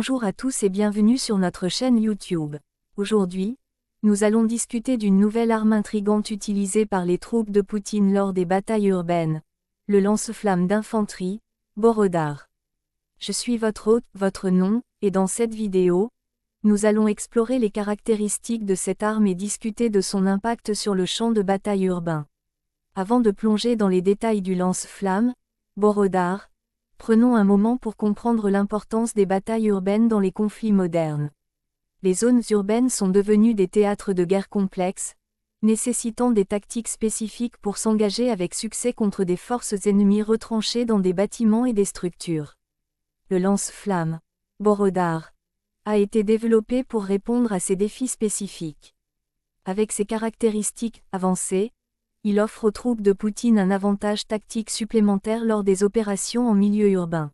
Bonjour à tous et bienvenue sur notre chaîne YouTube. Aujourd'hui, nous allons discuter d'une nouvelle arme intrigante utilisée par les troupes de Poutine lors des batailles urbaines, le lance-flammes d'infanterie, Borodar. Je suis votre hôte, votre nom, et dans cette vidéo, nous allons explorer les caractéristiques de cette arme et discuter de son impact sur le champ de bataille urbain. Avant de plonger dans les détails du lance-flammes, Borodar, prenons un moment pour comprendre l'importance des batailles urbaines dans les conflits modernes. Les zones urbaines sont devenues des théâtres de guerre complexes, nécessitant des tactiques spécifiques pour s'engager avec succès contre des forces ennemies retranchées dans des bâtiments et des structures. Le lance-flammes, Borodar, a été développé pour répondre à ces défis spécifiques. Avec ses caractéristiques avancées, il offre aux troupes de Poutine un avantage tactique supplémentaire lors des opérations en milieu urbain.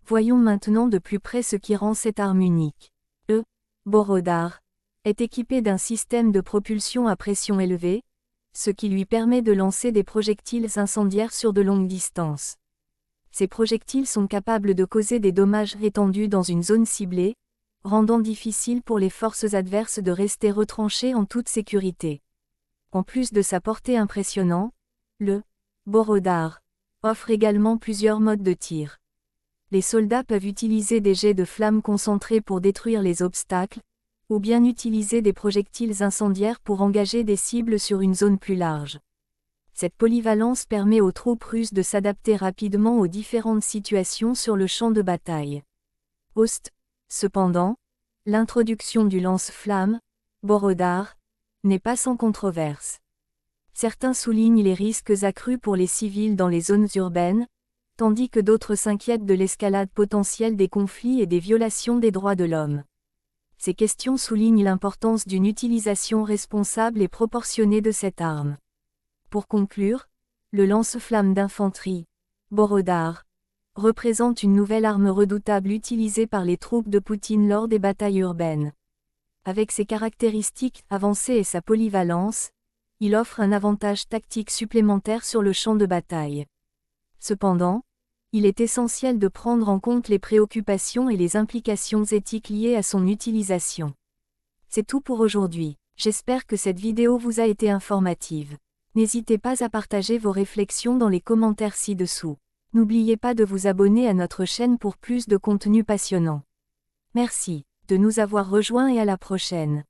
Voyons maintenant de plus près ce qui rend cette arme unique. Borodar est équipé d'un système de propulsion à pression élevée, ce qui lui permet de lancer des projectiles incendiaires sur de longues distances. Ces projectiles sont capables de causer des dommages étendus dans une zone ciblée, rendant difficile pour les forces adverses de rester retranchées en toute sécurité. En plus de sa portée impressionnante, le Borodar offre également plusieurs modes de tir. Les soldats peuvent utiliser des jets de flammes concentrés pour détruire les obstacles, ou bien utiliser des projectiles incendiaires pour engager des cibles sur une zone plus large. Cette polyvalence permet aux troupes russes de s'adapter rapidement aux différentes situations sur le champ de bataille. Cependant, l'introduction du lance-flammes, Borodar, n'est pas sans controverse. Certains soulignent les risques accrus pour les civils dans les zones urbaines, tandis que d'autres s'inquiètent de l'escalade potentielle des conflits et des violations des droits de l'homme. Ces questions soulignent l'importance d'une utilisation responsable et proportionnée de cette arme. Pour conclure, le lance-flammes d'infanterie, Borodar, représente une nouvelle arme redoutable utilisée par les troupes de Poutine lors des batailles urbaines. Avec ses caractéristiques avancées et sa polyvalence, il offre un avantage tactique supplémentaire sur le champ de bataille. Cependant, il est essentiel de prendre en compte les préoccupations et les implications éthiques liées à son utilisation. C'est tout pour aujourd'hui. J'espère que cette vidéo vous a été informative. N'hésitez pas à partager vos réflexions dans les commentaires ci-dessous. N'oubliez pas de vous abonner à notre chaîne pour plus de contenu passionnant. Merci de nous avoir rejoints et à la prochaine.